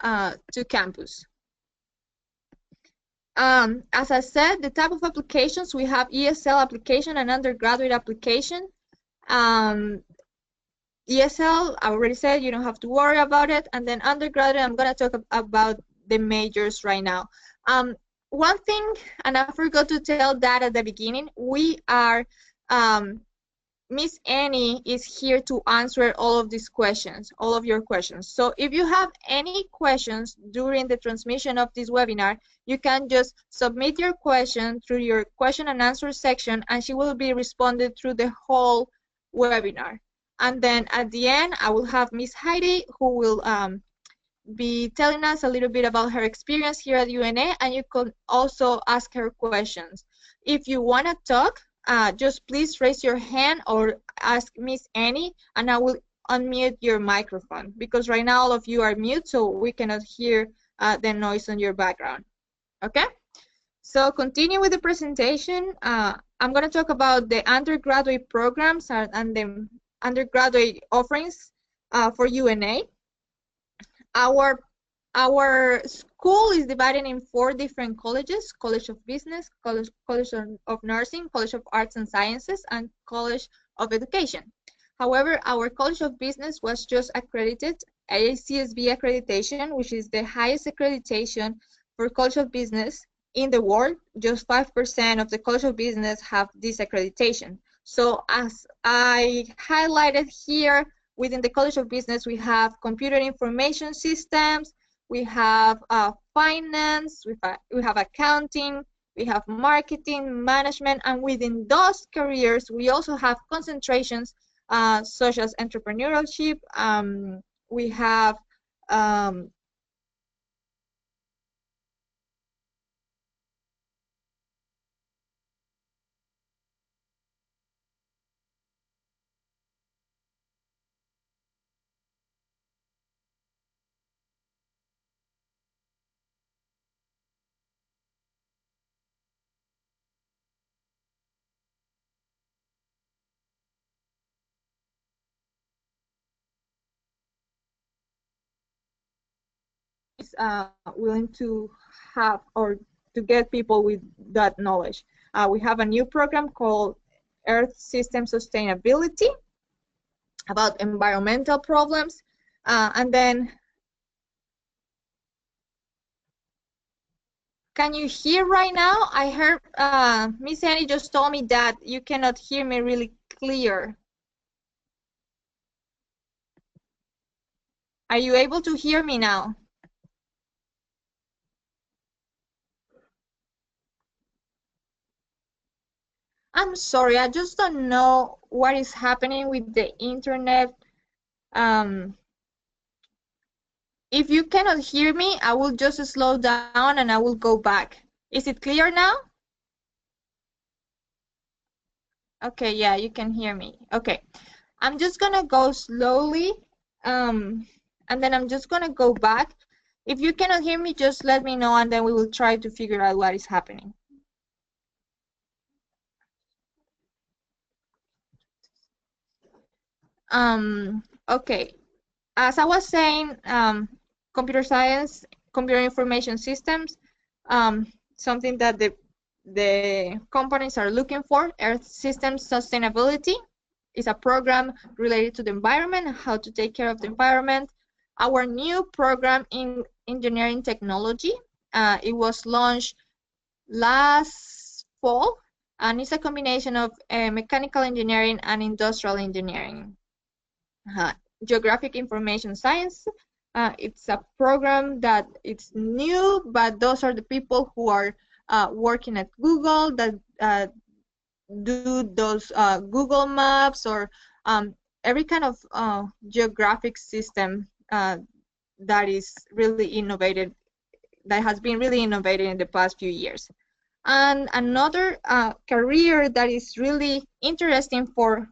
to campus. As I said, the type of applications, we have ESL application and undergraduate application. ESL, I already said, you don't have to worry about it. And then undergraduate, I'm going to talk about the majors right now. One thing, and I forgot to tell that at the beginning, we are, Miss Annie is here to answer all of these questions, all of your questions. So if you have any questions during the transmission of this webinar, you can just submit your question through your question and answer section, and she will be responded through the whole webinar. And then at the end, I will have Miss Heidi, who will be telling us a little bit about her experience here at UNA, and you can also ask her questions. If you want to talk, just please raise your hand or ask Miss Annie, and I will unmute your microphone, because right now all of you are mute, so we cannot hear the noise on your background. Okay? So continue with the presentation. I'm going to talk about the undergraduate programs and the undergraduate offerings for UNA. Our school is divided in 4 different colleges: College of Business, College of Nursing, College of Arts and Sciences, and College of Education. However, our College of Business was just accredited, ACSB accreditation, which is the highest accreditation for College of Business in the world. Just 5% of the College of Business have this accreditation. So as I highlighted here, within the College of Business, we have computer information systems, we have finance, we have accounting, we have marketing, management, and within those careers, we also have concentrations such as entrepreneurship. We have willing to have or to get people with that knowledge. We have a new program called Earth System Sustainability about environmental problems. And then, can you hear right now? I heard Miss Annie just told me that you cannot hear me really clear. Are you able to hear me now? I'm sorry, I just don't know what is happening with the internet. If you cannot hear me, I will just slow down and I will go back. Is it clear now? Okay, yeah, you can hear me. Okay, I'm just gonna go slowly, and then I'm just gonna go back. If you cannot hear me, just let me know, and then we will try to figure out what is happening. Okay, as I was saying, computer science, computer information systems, something that the companies are looking for. Earth System Sustainability is a program related to the environment, how to take care of the environment. Our new program in engineering technology, it was launched last fall, and it's a combination of mechanical engineering and industrial engineering. Geographic information science, it's a program that it's new, but those are the people who are working at Google that do those Google Maps or every kind of geographic system that is really innovated, that has been really innovated in the past few years. And another career that is really interesting for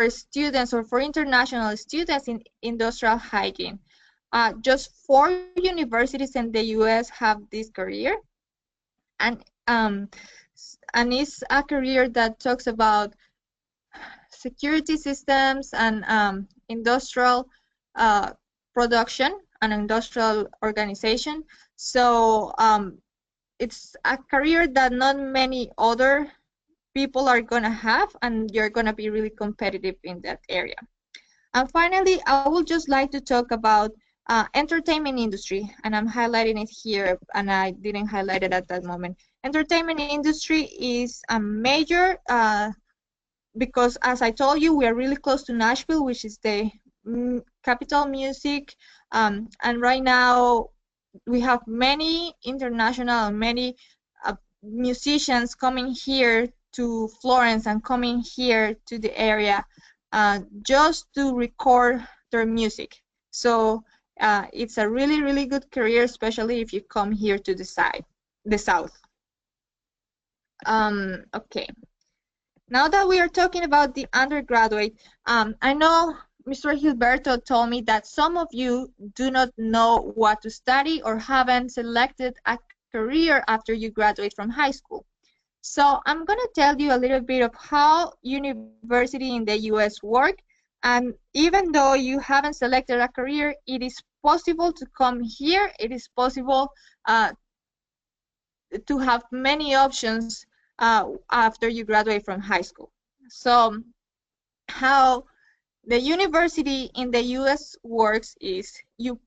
students or for international students in industrial hygiene. Just 4 universities in the US have this career, and it's a career that talks about security systems and industrial production. an industrial organization. So it's a career that not many other people are going to have, and you're going to be really competitive in that area. And finally, I would just like to talk about entertainment industry, and I'm highlighting it here, and I didn't highlight it at that moment. Entertainment industry is a major because, as I told you, we are really close to Nashville, which is the capital music, and right now we have many international, many musicians coming here to Florence and coming here to the area just to record their music. So it's a really, really good career, especially if you come here to the south. Okay. Now that we are talking about the undergraduate, I know Mr. Gilberto told me that some of you do not know what to study or haven't selected a career after you graduate from high school. So I'm going to tell you a little bit of how university in the US work, and even though you haven't selected a career, it is possible to come here. It is possible to have many options after you graduate from high school. So how the university in the US works is you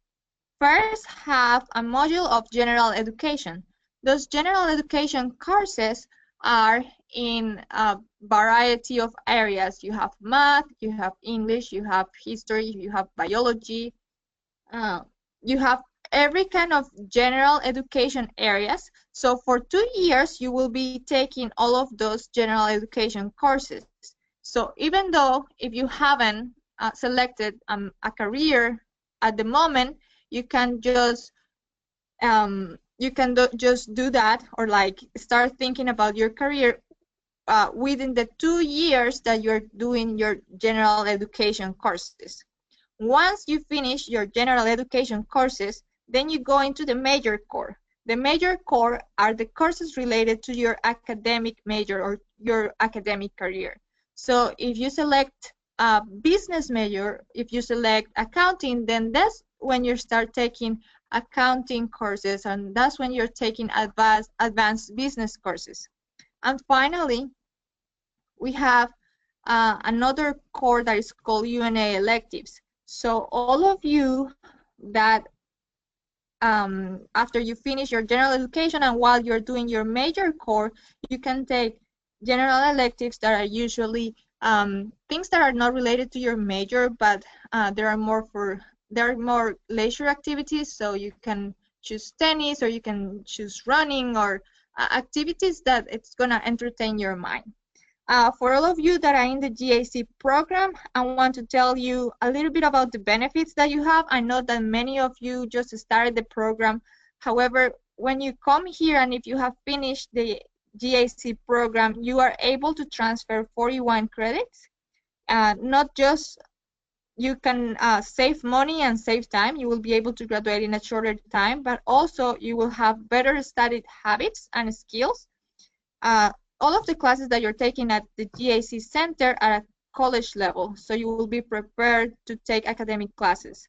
first have a module of general education. Those general education courses are in a variety of areas. You have math, you have English, you have history, you have biology, you have every kind of general education areas. So for 2 years, you will be taking all of those general education courses. So even though if you haven't selected a career at the moment, you can just just do that, or like start thinking about your career within the 2 years that you're doing your general education courses. Once you finish your general education courses, then you go into the major core. The major core are the courses related to your academic major or your academic career. So if you select a business major, if you select accounting, then that's when you start taking accounting courses, and that's when you're taking advanced business courses. And finally, we have another core that is called UNA electives. So all of you that after you finish your general education and while you're doing your major core, you can take general electives that are usually things that are not related to your major, but there are more leisure activities. So you can choose tennis, or you can choose running, or activities that it's gonna entertain your mind. For all of you that are in the GAC program, I want to tell you a little bit about the benefits that you have. I know that many of you just started the program. However, when you come here and if you have finished the GAC program, you are able to transfer 41 credits. Not just you can save money and save time. You will be able to graduate in a shorter time, but also you will have better study habits and skills. All of the classes that you're taking at the GAC Center are at college level, so you will be prepared to take academic classes.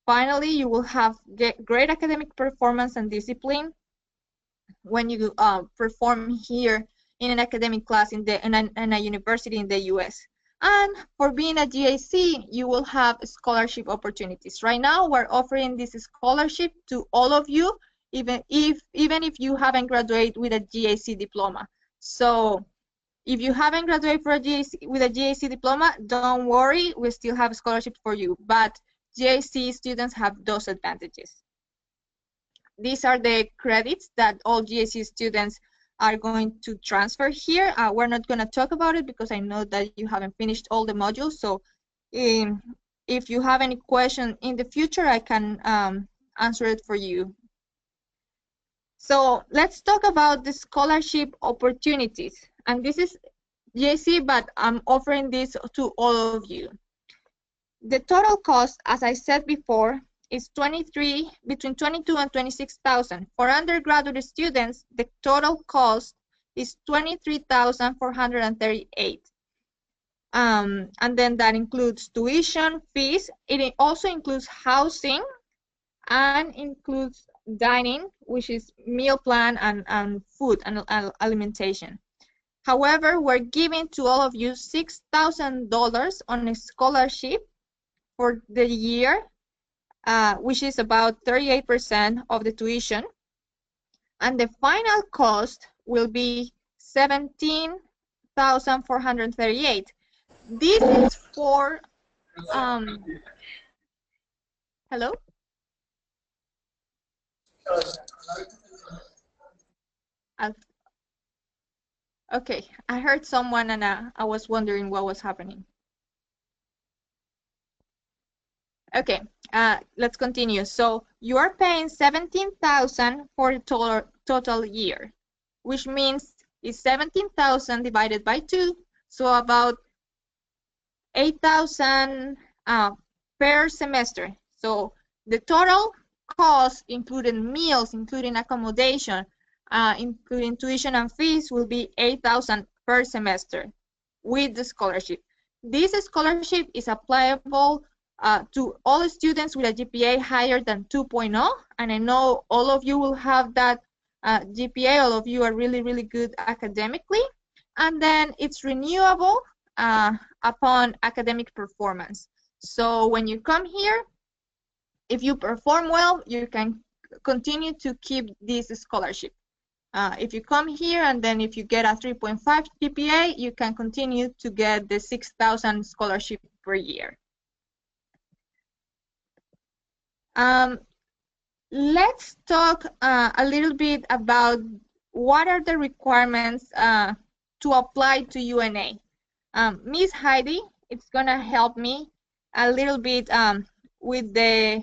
Finally, you will have great academic performance and discipline when you perform here in an academic class in a university in the US. And for being a GAC, you will have scholarship opportunities. Right now, we're offering this scholarship to all of you, even if you haven't graduated with a GAC diploma. So if you haven't graduated with a GAC diploma, don't worry, we still have a scholarship for you. But GAC students have those advantages. These are the credits that all GAC students are going to transfer here. We're not going to talk about it because I know that you haven't finished all the modules. So if you have any question in the future, I can answer it for you. So let's talk about the scholarship opportunities. And this is GAC, but I'm offering this to all of you. The total cost, as I said before, is between 22 and 26,000. For undergraduate students, the total cost is 23,438. And then that includes tuition, fees. It also includes housing and includes dining, which is meal plan and food and alimentation. However, we're giving to all of you $6,000 on a scholarship for the year, which is about 38% of the tuition. And the final cost will be $17,438. This is for, hello? Okay, I heard someone and I was wondering what was happening. Okay, let's continue. So you are paying $17,000 for the total year, which means it's 17,000 divided by 2, so about 8,000 per semester. So the total cost, including meals, including accommodation, including tuition and fees, will be 8,000 per semester with the scholarship. This scholarship is applicable to all students with a GPA higher than 2.0, and I know all of you will have that GPA. All of you are really, really good academically, and then it's renewable upon academic performance. So when you come here, if you perform well, you can continue to keep this scholarship. If you come here and then if you get a 3.5 GPA, you can continue to get the 6,000 scholarship per year. Let's talk a little bit about what are the requirements to apply to UNA. Miss Heidi, it's gonna help me a little bit with the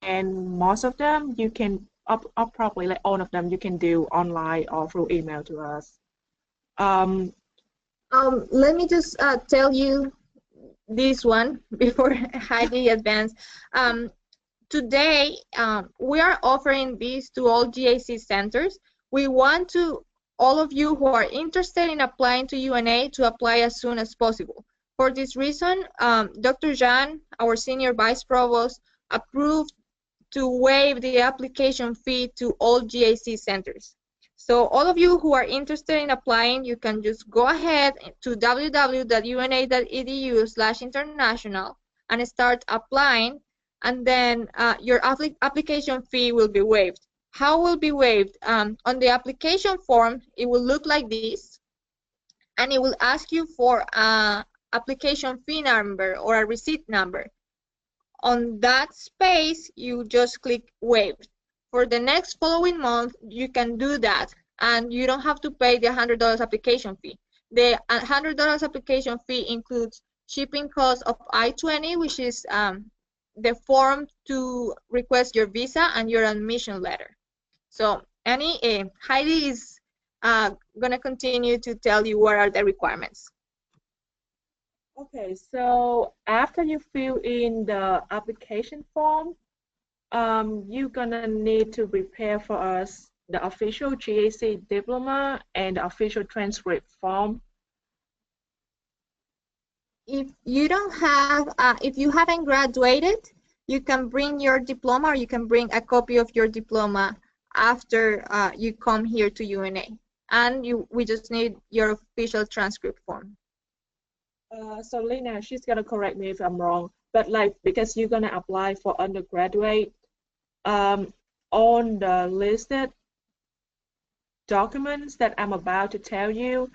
And most of them you can, probably like all of them, you can do online or through email to us. Let me just tell you this one before Heidi advance. Today, we are offering these to all GAC centers. We want to all of you who are interested in applying to UNA to apply as soon as possible. For this reason, Dr. Jan, our Senior Vice Provost, approved to waive the application fee to all GAC centers. So all of you who are interested in applying, you can just go ahead to www.una.edu/international and start applying, and then your application fee will be waived. How will be waived? On the application form, it will look like this, and it will ask you for an application fee number or a receipt number. On that space, you just click waived. For the next following month, you can do that, and you don't have to pay the $100 application fee. The $100 application fee includes shipping costs of I-20, which is the form to request your visa and your admission letter. So Heidi is going to continue to tell you what are the requirements. Okay, so after you fill in the application form, you're gonna need to prepare for us the official GAC diploma and the official transcript form. If you don't have, if you haven't graduated, you can bring your diploma, or you can bring a copy of your diploma after you come here to UNA, and we just need your official transcript form. So Lena, she's gonna correct me if I'm wrong, but like because you're gonna apply for undergraduate, on the listed documents that I'm about to tell you,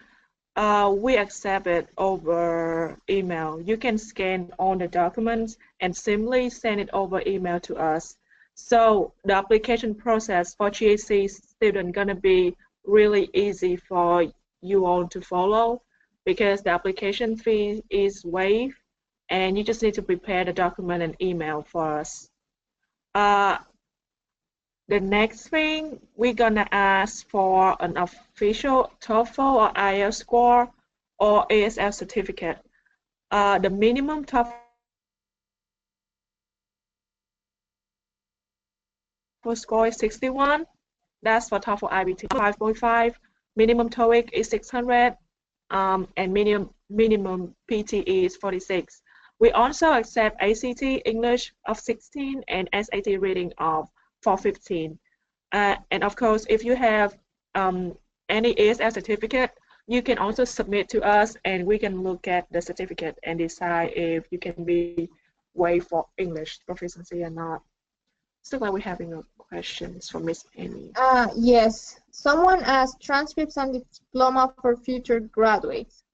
we accept it over email. You can scan all the documents and simply send it over email to us. So the application process for GAC student gonna be really easy for you all to follow. because the application fee is waived, and you just need to prepare the document and email for us. The next thing, we're gonna ask for an official TOEFL or IELTS score or ASL certificate. The minimum TOEFL score is 61. That's for TOEFL IBT 5.5. Minimum TOEIC is 600, and minimum PTE is 46. We also accept ACT English of 16 and SAT reading of 415. And of course, if you have any ASL certificate, you can also submit to us, and we can look at the certificate and decide if you can be waived for English proficiency or not. So like we're having questions from Miss Annie. Yes. Someone asked transcripts and diploma for future graduates.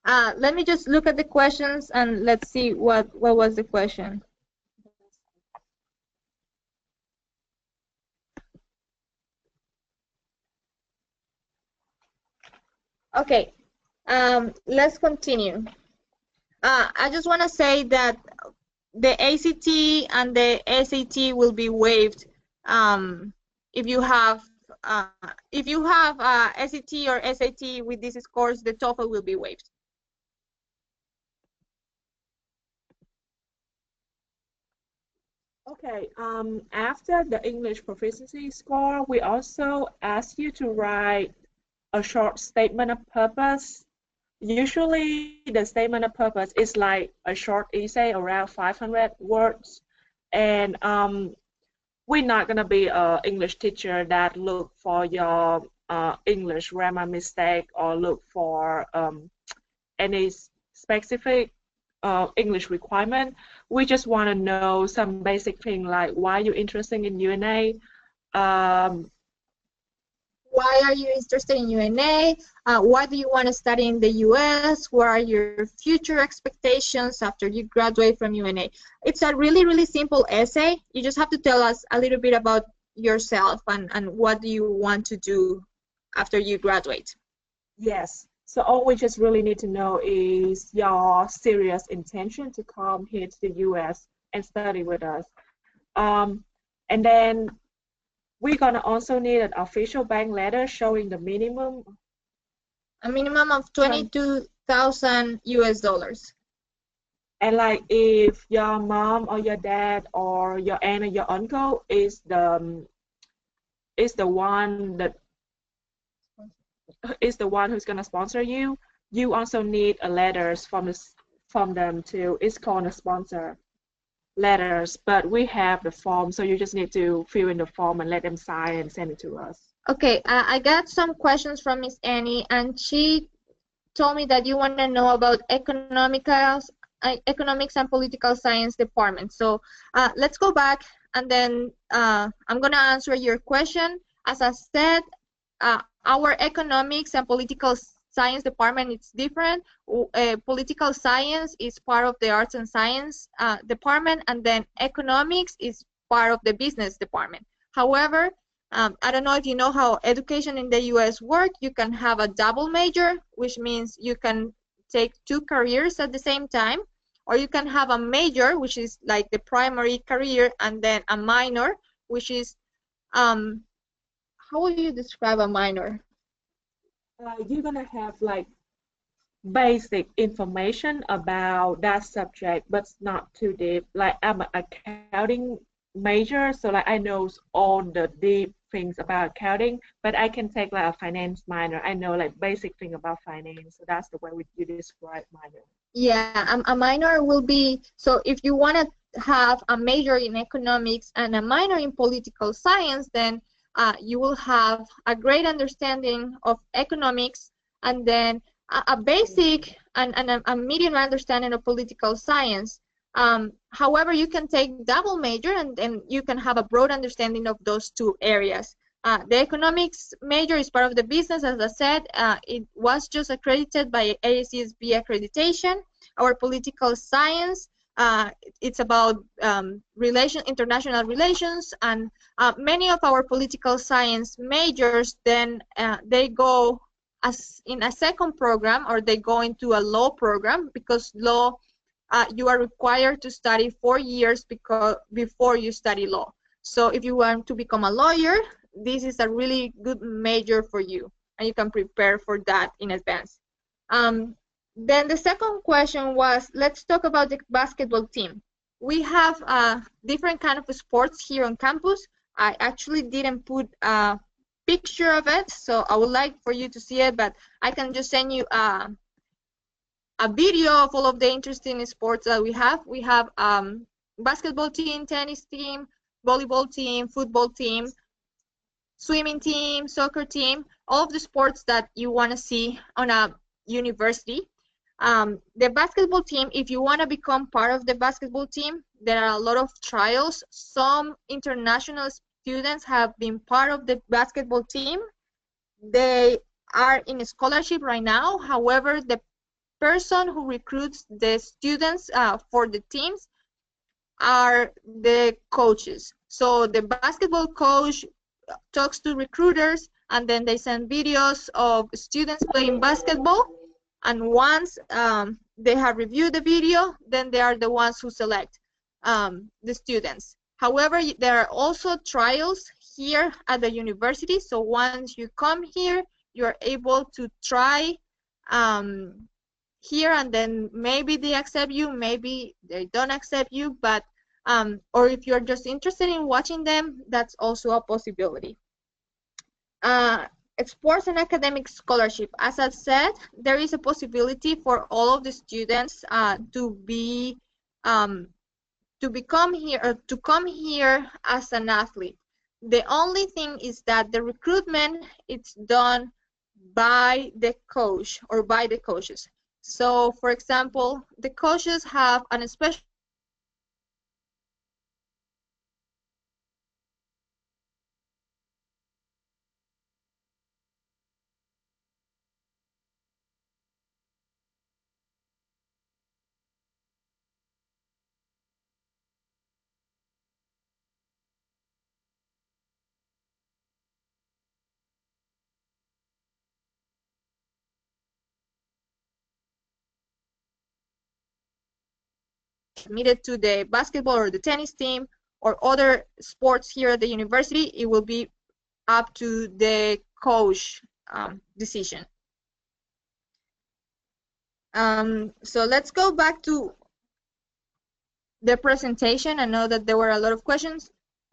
Let me just look at the questions and let's see what was the question. Okay, let's continue. I just want to say that the ACT and the SAT will be waived if you have SAT or SAT with these scores. The TOEFL will be waived. Okay, after the English proficiency score, we also ask you to write a short statement of purpose. Usually the statement of purpose is like a short essay around 500 words, and we're not gonna be an English teacher that look for your English grammar mistake or look for any specific English requirement. We just want to know some basic thing like why you're interested in UNA, why are you interested in UNA? Why do you want to study in the US? What are your future expectations after you graduate from UNA? It's a really, really simple essay. You just have to tell us a little bit about yourself and what do you want to do after you graduate. Yes. So all we just really need to know is your serious intention to come here to the US and study with us. And then we're gonna also need an official bank letter showing the minimum. A minimum of 22,000 US dollars. And like if your mom or your dad or your aunt or your uncle is the one who's gonna sponsor you, you also need a letters from them too. It's called a sponsor letters, but we have the form, so you just need to fill in the form and let them sign and send it to us. Okay, I got some questions from Miss Annie, and she told me that you want to know about economics and political science department. So let's go back, and then I'm gonna answer your question. As I said, our economics and political science department is different. Political science is part of the arts and science department, and then economics is part of the business department. However, I don't know if you know how education in the US works. You can have a double major, which means you can take two careers at the same time, or you can have a major, which is like the primary career, and then a minor, which is how would you describe a minor? You're gonna have like basic information about that subject, but not too deep. Like I'm an accounting major, so like I know all the deep things about accounting, but I can take like a finance minor. I know like basic thing about finance, so that's the way you describe minor. Yeah, a minor will be, so if you want to have a major in economics and a minor in political science, then you will have a great understanding of economics, and then a basic and a medium understanding of political science. However, you can take double major, and then you can have a broad understanding of those two areas. The economics major is part of the business, as I said. It was just accredited by AACSB accreditation. Our political science It's about international relations, and many of our political science majors then they go as in a second program, or they go into a law program, because law you are required to study 4 years before you study law. So if you want to become a lawyer, this is a really good major for you, and you can prepare for that in advance. Then the second question was, let's talk about the basketball team. We have different kind of sports here on campus. I actually didn't put a picture of it, so I would like for you to see it, but I can just send you a video of all of the interesting sports that we have. We have basketball team, tennis team, volleyball team, football team, swimming team, soccer team, all of the sports that you want to see on a university. The basketball team, if you want to become part of the basketball team, there are a lot of trials. Some international students have been part of the basketball team. They are in a scholarship right now. However, the person who recruits the students for the teams are the coaches. So the basketball coach talks to recruiters, and then they send videos of students playing basketball, and once they have reviewed the video, then they are the ones who select the students. However, there are also trials here at the university, so once you come here, you're able to try here, and then maybe they accept you, maybe they don't accept you, but or if you're just interested in watching them, that's also a possibility. Sports and academic scholarship. As I've said, there is a possibility for all of the students to come here as an athlete. The only thing is that the recruitment it's done by the coach or by the coaches. So, for example, the coaches have an special admitted to the basketball or the tennis team or other sports here at the university, it will be up to the coach decision. So let's go back to the presentation. I know that there were a lot of questions.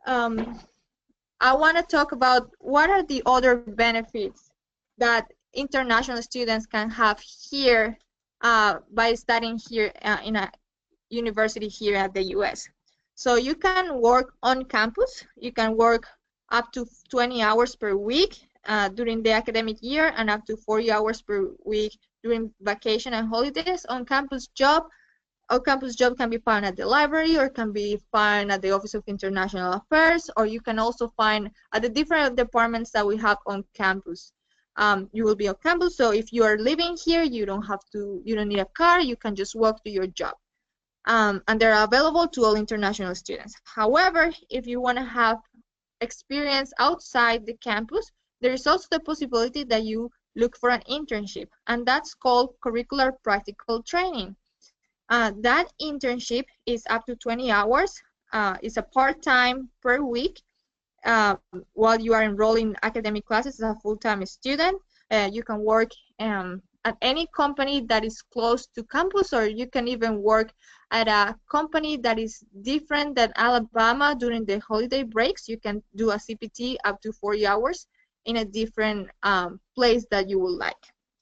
I want to talk about what are the other benefits that international students can have here by studying here in a university here at the US. So you can work on campus. You can work up to 20 hours per week during the academic year, and up to 40 hours per week during vacation and holidays. On-campus job can be found at the library, or can be found at the Office of International Affairs, or you can also find at the different departments that we have on campus. You will be on campus, so if you are living here, you don't need a car, you can just walk to your job. And they're available to all international students. However, if you want to have experience outside the campus, there is also the possibility that you look for an internship, and that's called curricular practical training. That internship is up to 20 hours. It's a part-time per week while you are enrolling in academic classes as a full-time student. You can work at any company that is close to campus, or you can even work at a company that is different than Alabama during the holiday breaks. You can do a CPT up to 40 hours in a different place that you would like.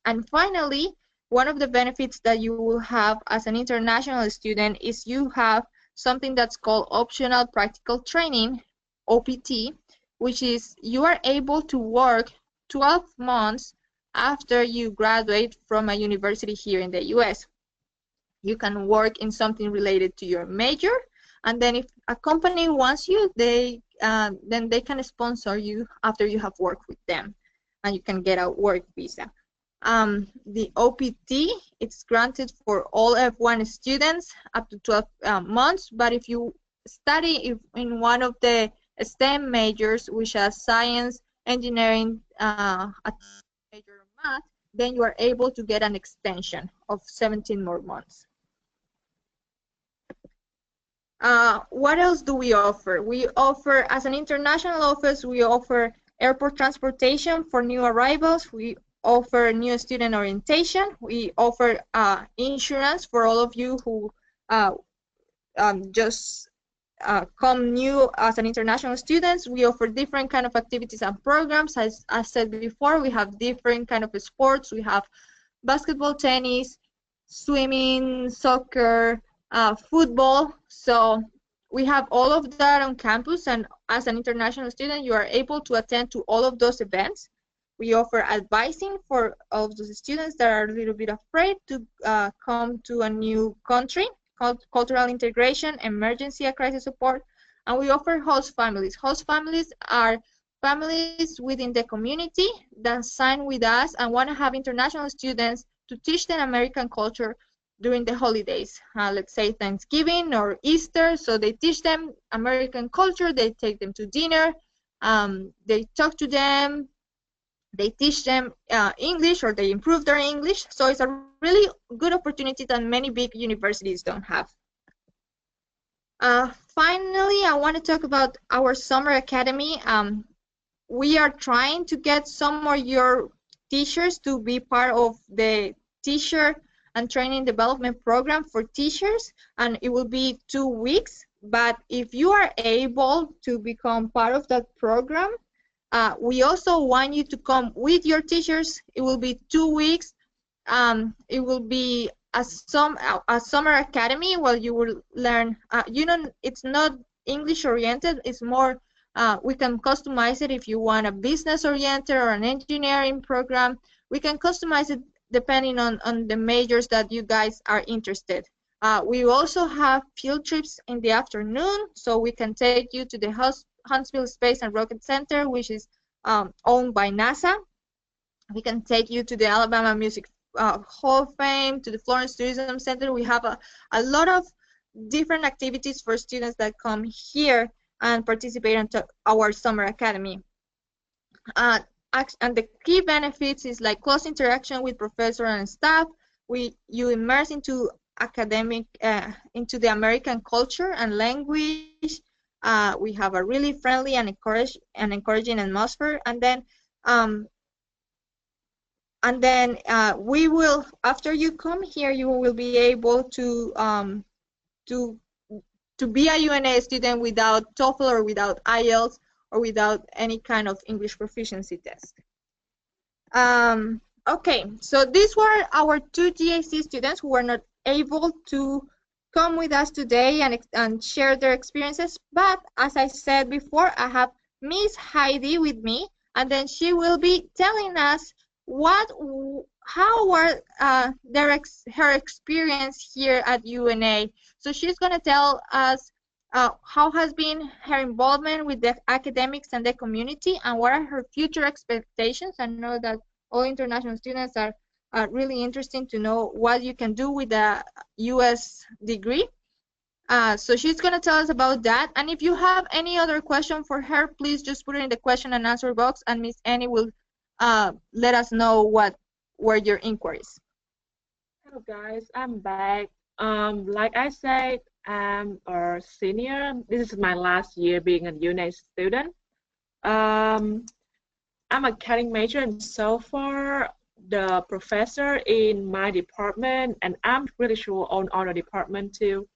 And finally, one of the benefits that you will have as an international student is you have something that's called optional practical training, OPT, which is you are able to work 12 months after you graduate from a university here in the US. You can work in something related to your major, and then if a company wants you, then they can sponsor you after you have worked with them, and you can get a work visa. The OPT, it's granted for all F1 students up to 12 months, but if you study in one of the STEM majors, which are science, engineering, a major math, then you are able to get an extension of 17 more months. What else do we offer? We offer, as an international office, we offer airport transportation for new arrivals. We offer new student orientation. We offer insurance for all of you who just come new as an international students. We offer different kind of activities and programs. As I said before, we have different kind of sports. We have basketball, tennis, swimming, soccer, football. So we have all of that on campus, and as an international student, you are able to attend to all of those events. We offer advising for all of those students that are a little bit afraid to come to a new country, cultural integration, emergency and crisis support, and we offer host families. Host families are families within the community that sign with us and want to have international students to teach them American culture during the holidays, let's say Thanksgiving or Easter. So they teach them American culture, they take them to dinner, they talk to them, they teach them English, or they improve their English. So it's a really good opportunity that many big universities don't have. Finally, I want to talk about our summer academy. We are trying to get some more your teachers to be part of the teacher and training development program for teachers, and it will be 2 weeks. But if you are able to become part of that program, we also want you to come with your teachers. It will be 2 weeks. It will be a summer academy where you will learn. It's not English oriented. It's more. We can customize it if you want a business oriented or an engineering program. We can customize it depending on the majors that you guys are interested. We also have field trips in the afternoon, so we can take you to the Huntsville Space and Rocket Center, which is owned by NASA. We can take you to the Alabama Music Hall of Fame, to the Florence Tourism Center. We have a lot of different activities for students that come here and participate in our summer academy. And the key benefits is like close interaction with professor and staff. You immerse into academic, into the American culture and language. We have a really friendly and encouraging atmosphere. And then we will, after you come here, you will be able to be a UNA student without TOEFL or without IELTS or without any kind of English proficiency test. Okay, so these were our 2 GAC students who were not able to come with us today and share their experiences. But as I said before, I have Miss Heidi with me, and then she will be telling us how were her experience here at UNA. So she's going to tell us how has been her involvement with the academics and the community, and what are her future expectations. I know that all international students are really interested to know what you can do with a U.S. degree. So she's going to tell us about that. And if you have any other question for her, please just put it in the question and answer box, and Miss Annie will let us know what were your inquiries. Hello guys, I'm back. Like I said, I'm a senior. This is my last year being a UNA student. I'm a accounting major, and so far the professor in my department, and I'm really sure on other department too,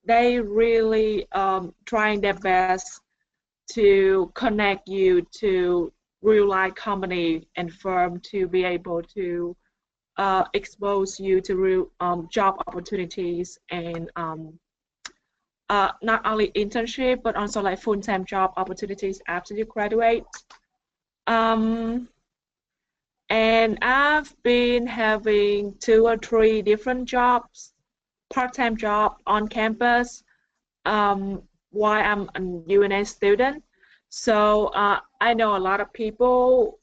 they really trying their best to connect you to real life company and firm to be able to expose you to real job opportunities, and not only internship but also like full-time job opportunities after you graduate. And I've been having 2 or 3 different jobs, part-time job on campus, while I'm a UNA student. So I know a lot of people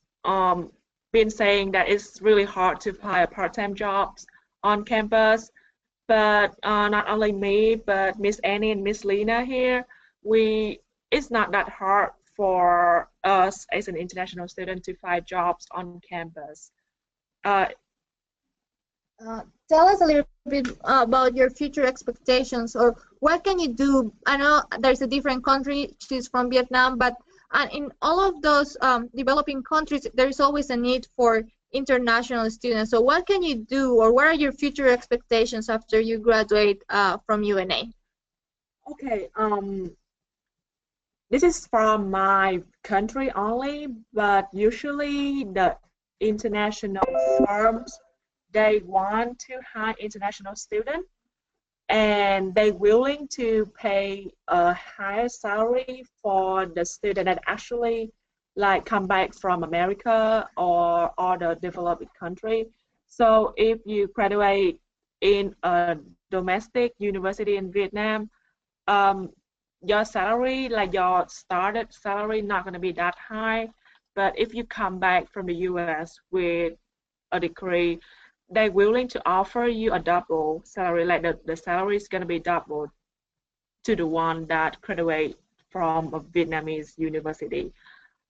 been saying that it's really hard to find part-time jobs on campus. But not only me, but Miss Annie and Miss Lena here, it's not that hard for us as an international student to find jobs on campus. Uh, Tell us a little bit about your future expectations, or what can you do? I know there's a different country, she's from Vietnam, but in all of those developing countries, there's always a need for international students. So what can you do, or what are your future expectations after you graduate from UNA? okay, this is from my country only, but usually the international firms, they want to hire international students, and they're willing to pay a higher salary for the student that actually like come back from America or other developed country. So if you graduate in a domestic university in Vietnam, um, your salary, like your started salary, not going to be that high. But if you come back from the US with a degree, they're willing to offer you a double salary, like the salary is going to be doubled to the one that graduate from a Vietnamese university.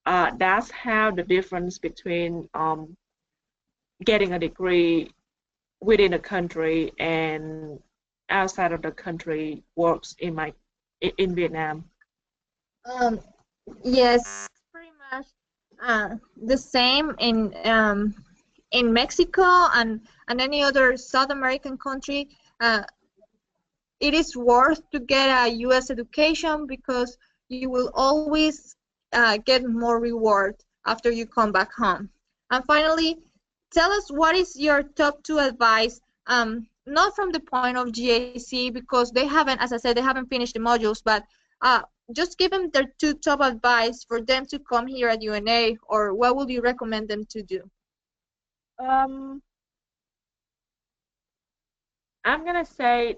That's how the difference between getting a degree within a country and outside of the country works in Vietnam. Um, yes, pretty much the same in Mexico and any other South American country. It is worth to get a U.S. education because you will always get more reward after you come back home. And finally, tell us what is your top two advice, not from the point of GAC because they haven't, as I said, they haven't finished the modules, but just give them their two top advice for them to come here at UNA, or what would you recommend them to do? Um, I'm gonna say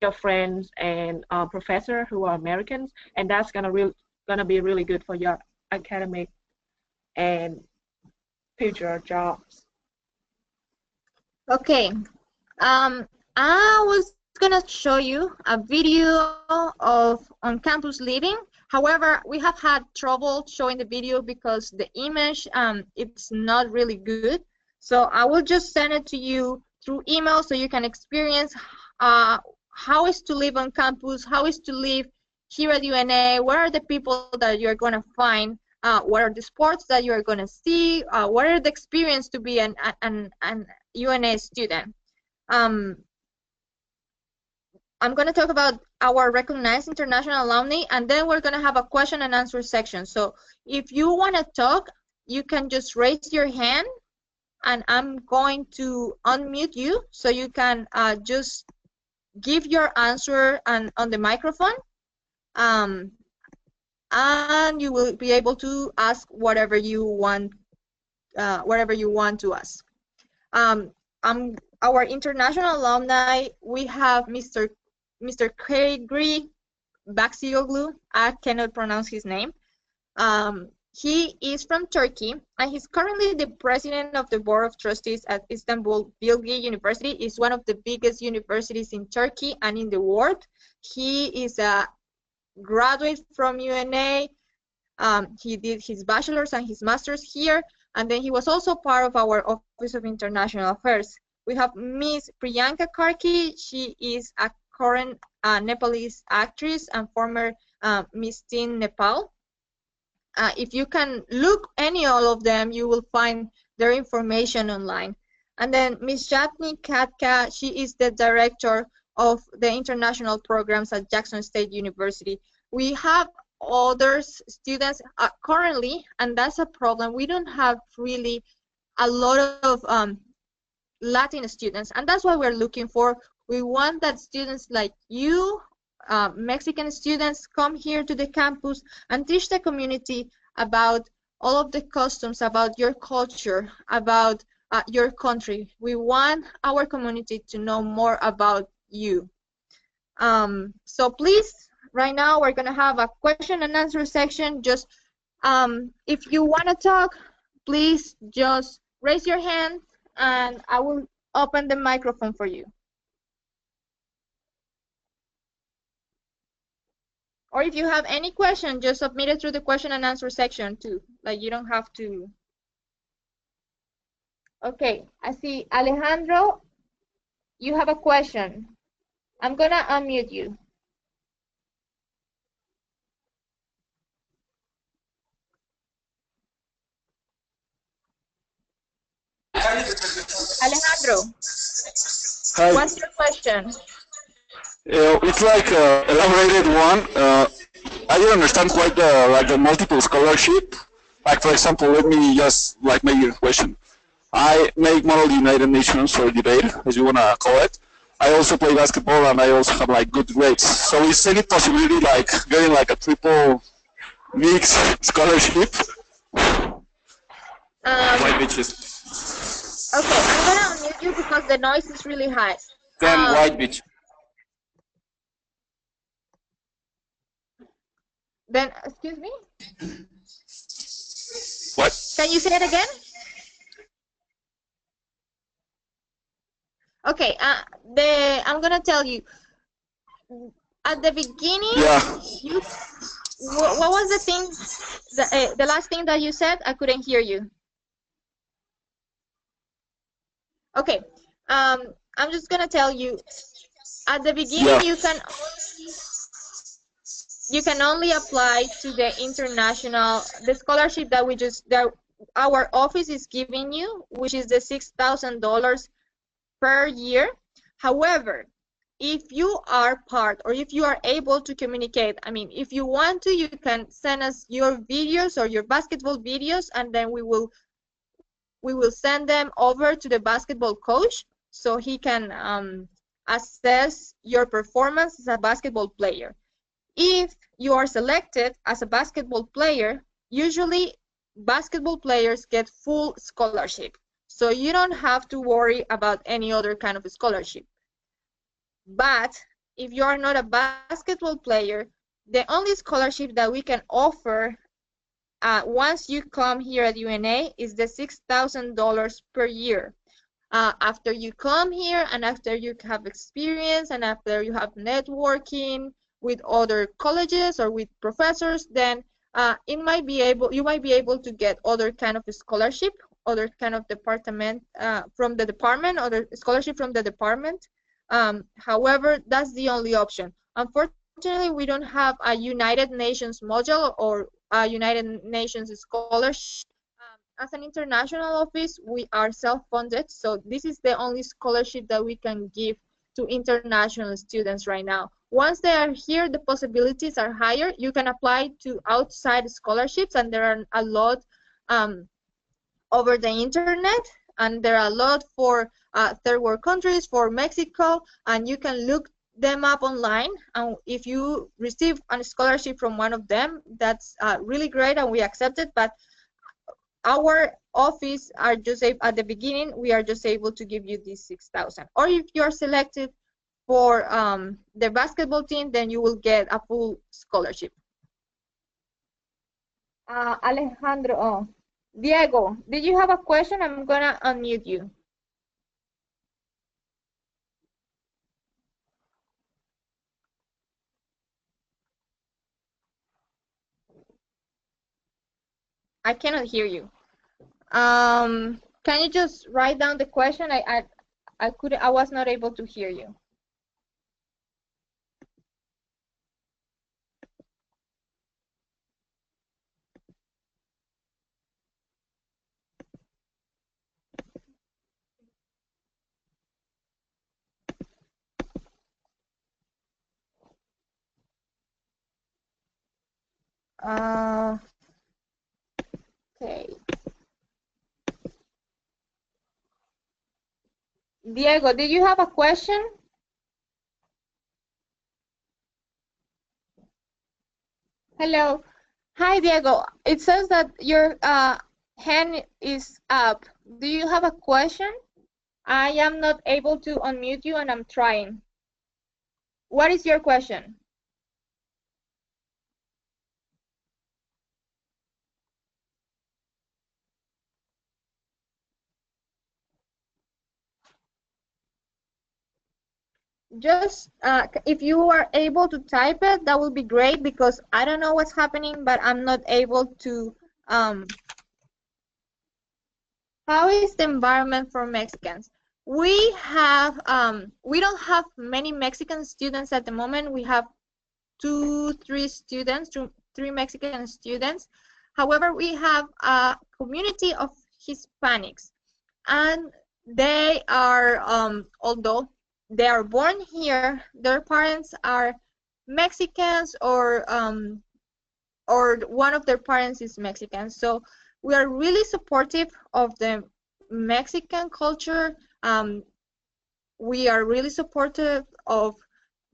your friends and professor who are Americans, and that's gonna be really good for your academic and future jobs. Okay, I was gonna show you a video of on-campus living. However, we have had trouble showing the video because the image it's not really good. So I will just send it to you through email so you can experience how is to live on campus, how is to live here at UNA, what are the people that you're gonna find, what are the sports that you're gonna see, what are the experience to be an UNA student. I'm going to talk about our recognized international alumni, and then we're going to have a question and answer section. So if you want to talk, you can just raise your hand, and I'm going to unmute you so you can just give your answer on the microphone, and you will be able to ask whatever you want to ask. Our international alumni, we have Mr. Kegri Baksioglu. I cannot pronounce his name. He is from Turkey, and he's currently the president of the board of trustees at Istanbul Bilgi University. It's one of the biggest universities in Turkey and in the world. He is a graduate from UNA. He did his bachelor's and his master's here, and then he was also part of our Office of International Affairs. We have Miss Priyanka Karki. She is a current Nepalese actress and former Miss Teen Nepal. If you can look all of them, you will find their information online. And then Miss Jatni Katka, she is the director of the international programs at Jackson State University. We have other students currently, and that's a problem. We don't have really a lot of Latin students, and that's what we're looking for. We want that students like you, Mexican students, come here to the campus and teach the community about all of the customs, about your culture, about your country. We want our community to know more about you. So please, right now we're gonna have a question and answer section. Just if you want to talk, please just raise your hand and I will open the microphone for you. Or if you have any question, just submit it through the question and answer section too. Like you don't have to. Okay, I see Alejandro, you have a question. I'm gonna unmute you. Alejandro, Hi. what's your question? It's like elaborated one. I didn't understand quite the multiple scholarship. Like for example, let me just like make your question. I make Model United Nations or debate, as you wanna call it. I also play basketball and I also have like good grades. So is any possibility like getting like a triple mix scholarship? White bitches. Okay, I'm gonna unmute you because the noise is really high. Then white bitch. Then, excuse me? What? Can you say it again? Okay, I'm gonna tell you. At the beginning, Yeah. what was the thing, the last thing that you said? I couldn't hear you. Okay, I'm just gonna tell you. At the beginning, Yeah. you can only apply to the international, the scholarship that our office is giving you, which is the $6,000 per year. However, if you are part or if you are able to communicate, I mean, if you want to, you can send us your videos or your basketball videos, and then we will send them over to the basketball coach so he can assess your performance as a basketball player. If you are selected as a basketball player, usually basketball players get full scholarship. So you don't have to worry about any other kind of scholarship. But if you are not a basketball player, the only scholarship that we can offer once you come here at UNA is the $6,000 per year. After you come here and after you have experience and after you have networking with other colleges or with professors, then you might be able to get other kind of scholarship, other kind of department from the department, other scholarship from the department. However, that's the only option. Unfortunately, we don't have a United Nations module or a United Nations scholarship. As an international office, we are self-funded, so this is the only scholarship that we can give to international students right now. Once they are here, the possibilities are higher. You can apply to outside scholarships, and there are a lot over the internet, and there are a lot for third world countries, for Mexico, and you can look them up online. And if you receive a scholarship from one of them, that's really great, and we accept it. But our office are just at the beginning, we are just able to give you this 6,000. Or if you are selected for the basketball team, then you will get a full scholarship. Alejandro, Diego, did you have a question? I'm gonna unmute you. I cannot hear you. Can you just write down the question? I was not able to hear you. Okay. Diego, did you have a question? Hello. Hi, Diego. It says that your hand is up. Do you have a question? I am not able to unmute you and I'm trying. What is your question? Just if you are able to type it, that would be great because I don't know what's happening, but I'm not able to. How is the environment for Mexicans? We have we don't have many Mexican students at the moment. We have three Mexican students. However, we have a community of Hispanics, and they are although they are born here, their parents are Mexicans or one of their parents is Mexican. So we are really supportive of the Mexican culture. We are really supportive of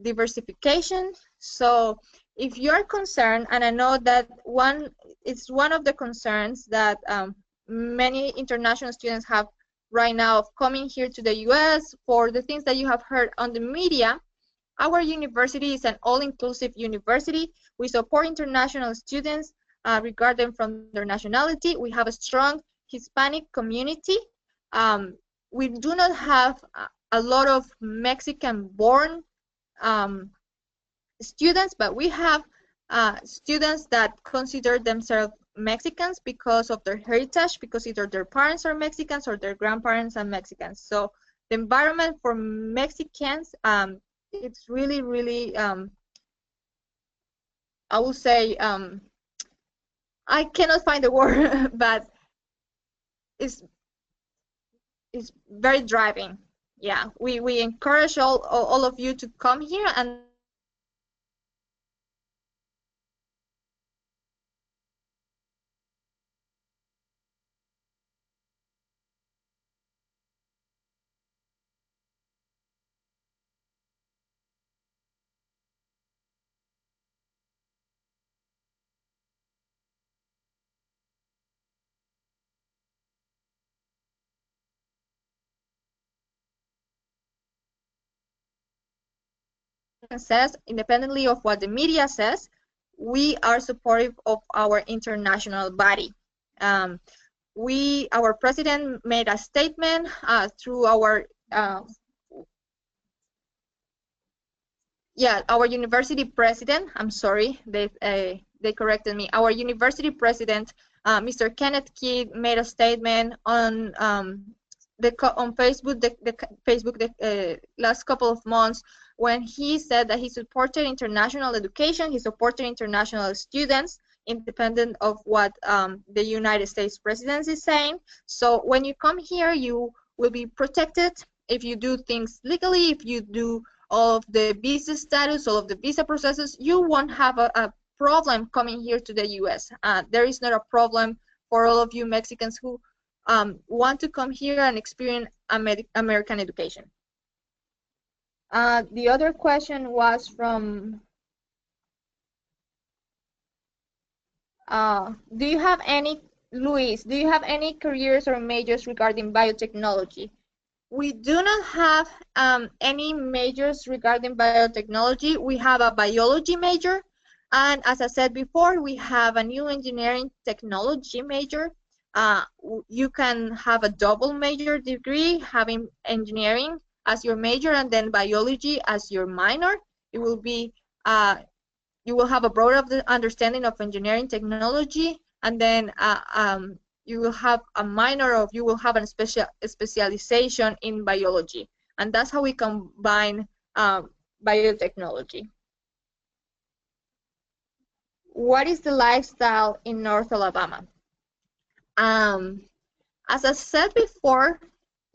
diversification. So if you're concerned, and I know that it's one of the concerns that many international students have right now of coming here to the US for the things that you have heard on the media, our university is an all-inclusive university. We support international students regardless from their nationality. We have a strong Hispanic community. We do not have a lot of Mexican-born students, but we have students that consider themselves Mexicans because of their heritage, because either their parents are Mexicans or their grandparents are Mexicans. So the environment for Mexicans, it's really, really, I will say, I cannot find the word, but it's very driving. Yeah, we encourage all of you to come here, and then we have says, independently of what the media says, we are supportive of our international body. Our president made a statement through our our university president. I'm sorry, they corrected me. Our university president, Mr. Kenneth Kidd, made a statement on Facebook the last couple of months when he said that he supported international education, he supported international students, independent of what the United States president is saying. So when you come here, you will be protected if you do things legally, if you do all of the visa status, all of the visa processes, you won't have a problem coming here to the US. There is not a problem for all of you Mexicans who want to come here and experience American education. The other question was from, do you have any, Luis, do you have any careers or majors regarding biotechnology? We do not have any majors regarding biotechnology. We have a biology major, and as I said before, we have a new engineering technology major. You can have a double major degree, having engineering as your major and then biology as your minor. It will be you will have a broader understanding of engineering technology, and then you will have a minor of, you will have a specialization in biology. And that's how we combine biotechnology. What is the lifestyle in North Alabama? As I said before,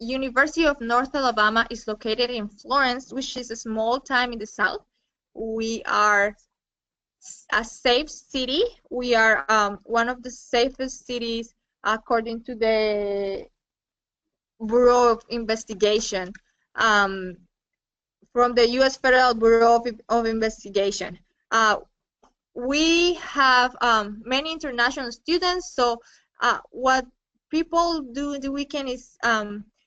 University of North Alabama is located in Florence, which is a small town in the south. We are a safe city. We are one of the safest cities according to the Bureau of Investigation, from the U.S. Federal Bureau of Investigation. We have many international students, so what people do in the weekend is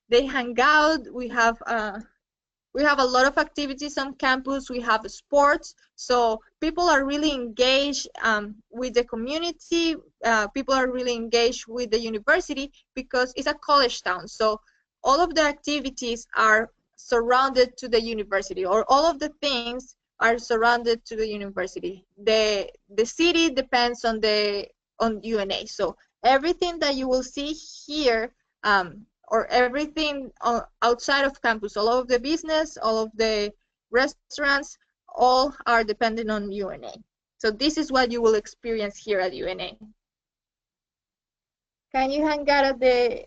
they hang out. We have a lot of activities on campus. We have sports, so people are really engaged with the community. People are really engaged with the university because it's a college town. So all of the activities are surrounded to the university, or all of the things are surrounded to the university. The city depends on UNA. So everything that you will see here, or everything outside of campus, all of the business, all of the restaurants, all are dependent on UNA. So this is what you will experience here at UNA. Can you hang out at the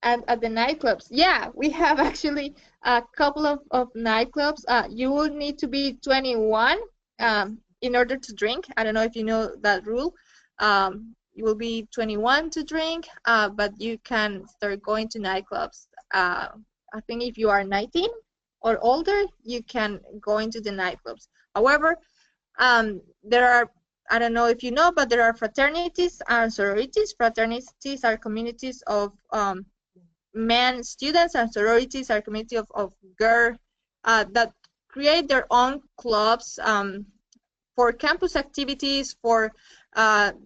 nightclubs? Yeah, we have actually a couple of nightclubs. You will need to be 21 in order to drink. I don't know if you know that rule. You will be 21 to drink, but you can start going to nightclubs. I think if you are 19 or older, you can go into the nightclubs. However, there are, I don't know if you know, but there are fraternities and sororities. Fraternities are communities of men students, and sororities are community of girls that create their own clubs for campus activities, for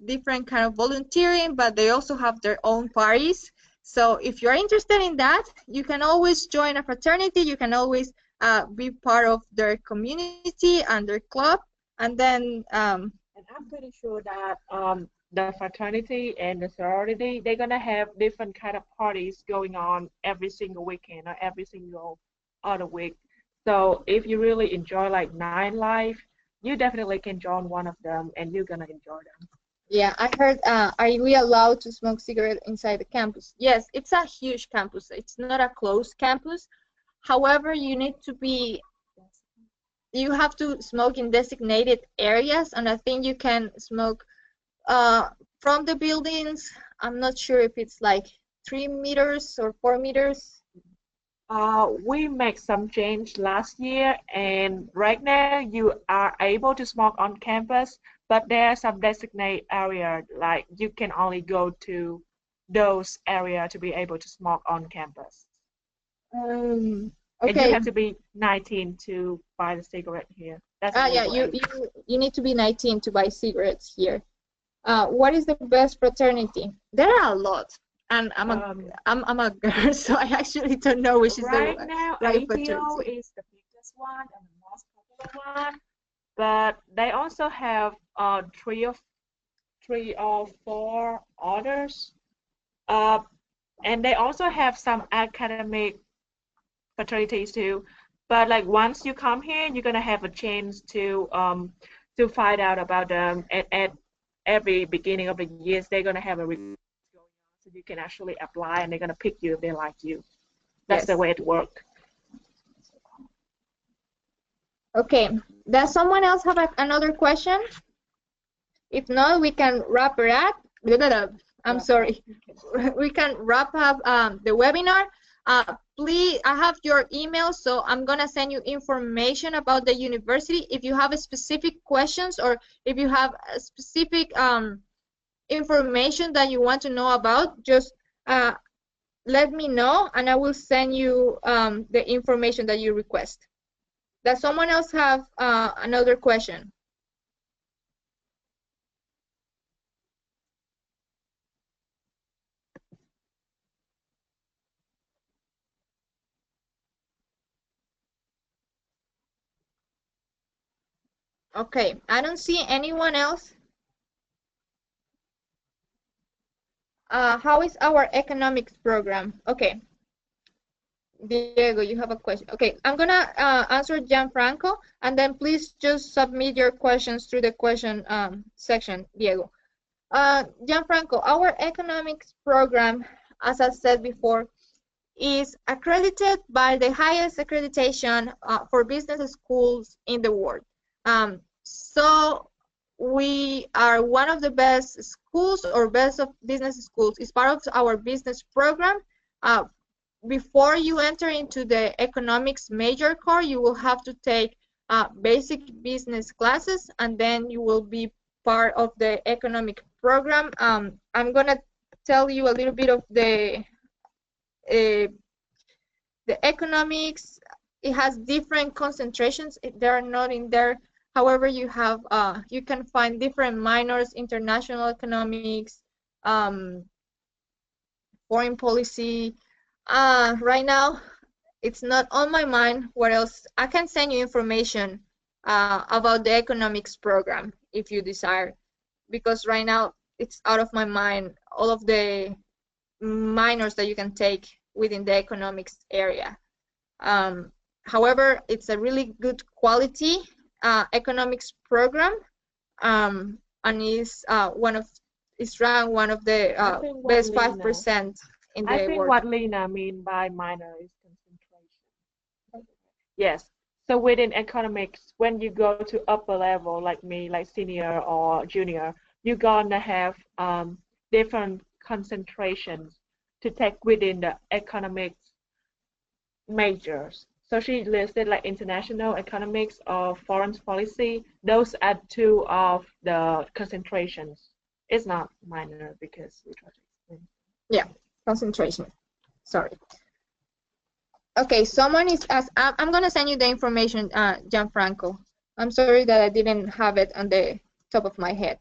different kind of volunteering, but they also have their own parties. So if you're interested in that, you can always join a fraternity. You can always be part of their community and their club. And then and I'm pretty sure that the fraternity and the sorority, they're gonna have different kind of parties going on every single weekend or every single other week. So if you really enjoy like nightlife, you definitely can join one of them and you're gonna enjoy them. Yeah, I heard, are we allowed to smoke cigarette inside the campus? Yes, it's a huge campus. It's not a closed campus. However, you have to smoke in designated areas, and I think you can smoke from the buildings. I'm not sure if it's like 3 meters or 4 meters. We make some change last year, and right now you are able to smoke on campus, but there are some designated area, like you can only go to those area to be able to smoke on campus. And you Okay. have to be 19 to buy the cigarette here. That's Yeah, you need to be 19 to buy cigarettes here. What is the best fraternity? There are a lot, and I'm a girl, so I actually don't know which is right the now. right ATO fraternity. is the biggest one and the most popular one, but they also have three or four others. And they also have some academic fraternities too. But like once you come here, you're gonna have a chance to find out about them. At every beginning of the years, they're gonna have a recruitment going on, so you can actually apply, and they're gonna pick you if they like you. That's the way it works. Okay. Does someone else have another question? If not, we can wrap it up. I'm sorry. We can wrap up the webinar. Please, I have your email, so I'm gonna send you information about the university. If you have specific questions, or if you have a specific information that you want to know about, just let me know, and I will send you the information that you request. Does someone else have another question? Okay, I don't see anyone else. How is our economics program? Okay, Diego, you have a question. Okay, I'm gonna answer Gianfranco, and then please just submit your questions through the question section, Diego. Gianfranco, our economics program, as I said before, is accredited by the highest accreditation for business schools in the world. So we are one of the best schools or best of business schools. It's part of our business program. Before you enter into the economics major core, you will have to take basic business classes, and then you will be part of the economic program. I'm gonna tell you a little bit of the economics. It has different concentrations. They are not in there. However, you have you can find different minors: international economics, foreign policy. Right now, it's not on my mind. What else? I can send you information about the economics program if you desire, because right now it's out of my mind. All of the minors that you can take within the economics area. However, it's a really good quality economics program, and is ranked one of the best 5% in the I think world. what Lena mean by minor is concentration. Yes. So within economics, when you go to upper level, like me, like senior or junior, you're gonna have different concentrations to take within the economics majors. So she listed like international economics or foreign policy. Those are two of the concentrations. It's not minor because we try to explain. Yeah, concentration. Sorry. Okay, someone is asked. I'm gonna send you the information, Gianfranco. I'm sorry that I didn't have it on the top of my head.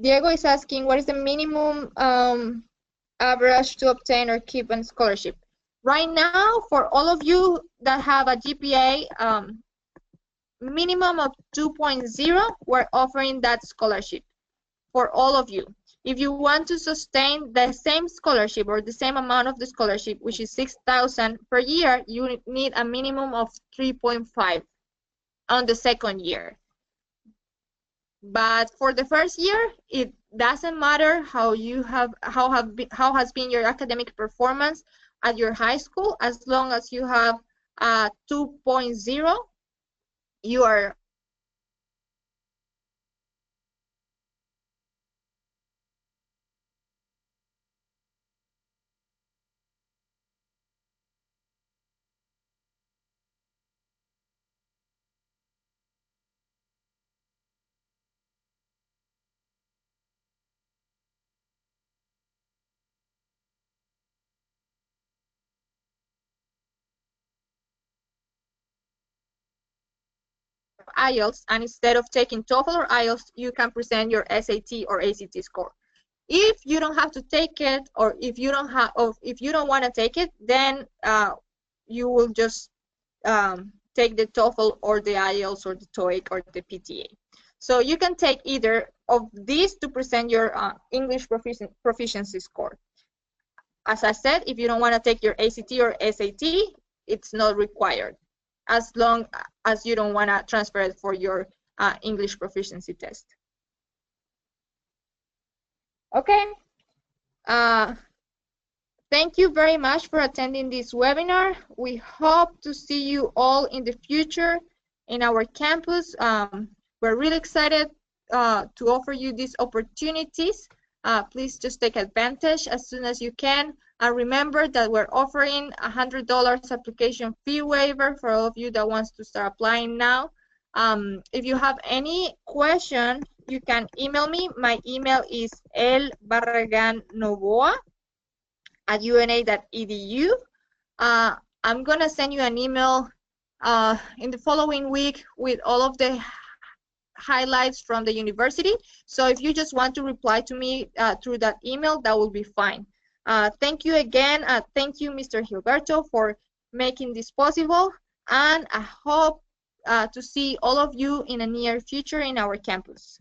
Diego is asking, what is the minimum average to obtain or keep a scholarship? Right now, for all of you that have a GPA minimum of 2.0, we're offering that scholarship for all of you. If you want to sustain the same scholarship or the same amount of the scholarship, which is 6,000 per year, you need a minimum of 3.5 on the second year. But for the first year, it doesn't matter how has been your academic performance at your high school. As long as you have 2.0, you are IELTS, and instead of taking TOEFL or IELTS, you can present your SAT or ACT score. If you don't have to take it, or if you don't want to take it, then you will just take the TOEFL or the IELTS or the TOEIC or the PTA. So you can take either of these to present your English proficiency score. As I said, if you don't want to take your ACT or SAT, it's not required, as long as you don't want to transfer it for your English proficiency test. Okay. Thank you very much for attending this webinar. We hope to see you all in the future in our campus. We're really excited to offer you these opportunities. Please just take advantage as soon as you can. And remember that we're offering $100 application fee waiver for all of you that wants to start applying now. If you have any question, you can email me. My email is elbarragannovoa@una.edu. I'm gonna send you an email in the following week with all of the highlights from the university. So if you just want to reply to me through that email, that will be fine. Thank you again. Thank you, Mr. Gilberto, for making this possible. And I hope to see all of you in the near future in our campus.